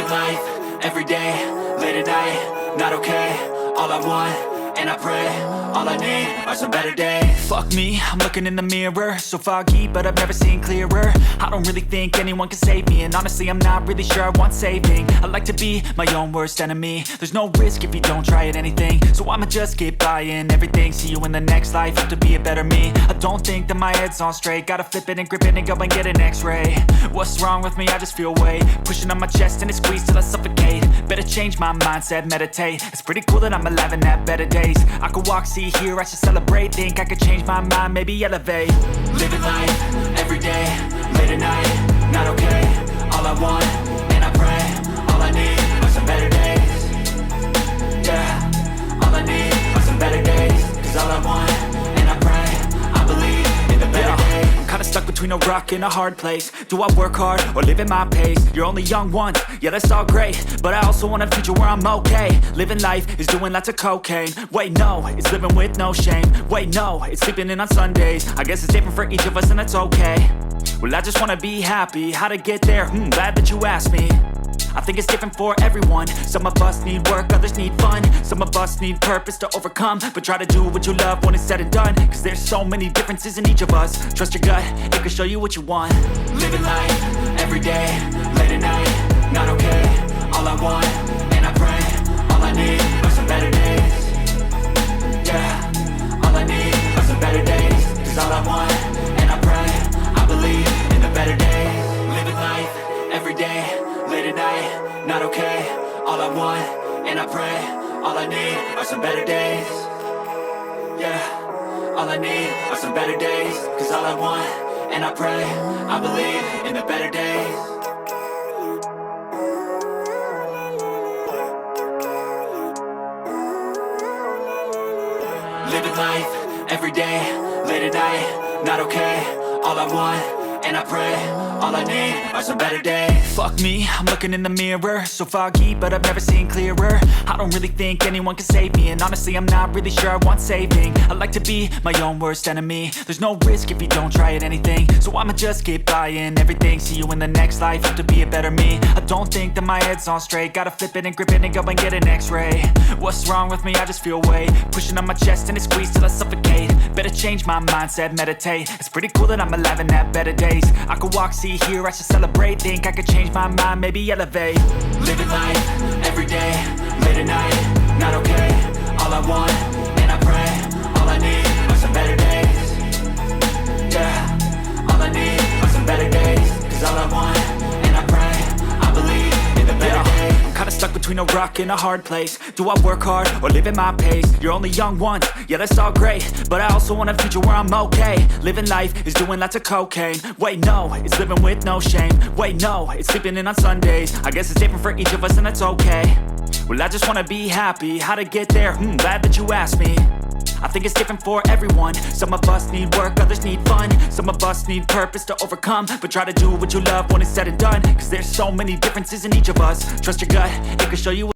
Living life, everyday, late at night, not okay. All I want, and I pray, all I need are some better days. Fuck me, I'm looking in the mirror, so foggy, but I've never seen clearer. I don't really think anyone can save me, and honestly I'm not really sure I want saving. I like to be my own worst enemy. There's no risk if you don't try at anything, so I'ma just keep buying everything. See you in the next life, have to be a better me. I don't think that my head's on straight, gotta flip it and grip it and go and get an x-ray. What's wrong with me? I just feel weight pushing on my chest and it squeezes till I suffocate. Better change my mindset, meditate. It's pretty cool that I'm alive and have better days. I could walk, see, hear, I should celebrate. Think I could change my mind, maybe elevate. Living life, everyday, late at night, not okay. All I want, and I pray, all I need are some better days. Yeah, all I need are some better days. Cause all I want, and I pray, I believe in the better days. I'm kinda stuck between a rock and a hard place. Do I work hard or live at my pace? You're only young once, yeah that's all great, but I also want a future where I'm okay. Living life is doing lots of cocaine. Wait no, it's living with no shame. Wait no, it's sleeping in on Sundays. I guess it's different for each of us and that's okay. Well I just wanna be happy, how to get there? Glad that you asked me. I think it's different for everyone. Some of us need work, others need fun. Some of us need purpose to overcome. But try to do what you love when it's said and done. Cause there's so many differences in each of us. Trust your gut, it can show you what you want. Living life, everyday, late at night, not okay. All I want, and I pray, all I need are some better days. Yeah, all I need are some better days. Cause all I want, and I pray, I believe in the better days. Living life, everyday, late at night, not okay. All I want, and I pray, all I need are some better days. Yeah, all I need are some better days. Cause all I want, and I pray, I believe in the better days. Living life, everyday, late at night, not okay. All I want, and I pray, all I need are some better days. Fuck me, I'm looking in the mirror, so foggy, but I've never seen clearer. I don't really think anyone can save me, and honestly I'm not really sure I want saving. I like to be my own worst enemy. There's no risk if you don't try at anything, so I'ma just keep buying everything. See you in the next life, have to be a better me. I don't think that my head's on straight, gotta flip it and grip it and go and get an x-ray. What's wrong with me? I just feel weight pushing on my chest and it squeezes till I suffocate. Better change my mindset, meditate. It's pretty cool that I'm alive and have better days. I could walk, see, hear, I should celebrate. Think I could change my mind, maybe elevate. Living life, everyday, late at night, not okay. All I want, and I pray, all I need are some better days. Yeah, all I need are some better days. Cause all I want, and I pray, I believe in the better days. I'm kinda stuck between a rock and a hard place. Do I work hard or live at my pace? You're only young once, yeah that's all great, but I also want a future where I'm okay. Living life is doing lots of cocaine. Wait no, it's living with no shame. Wait no, it's sleeping in on Sundays. I guess it's different for each of us and that's okay. Well I just wanna be happy, how to get there? Glad that you asked me. I think it's different for everyone. Some of us need work, others need fun. Some of us need purpose to overcome. But try to do what you love when it's said and done. Cause there's so many differences in each of us. Trust your gut, it can show you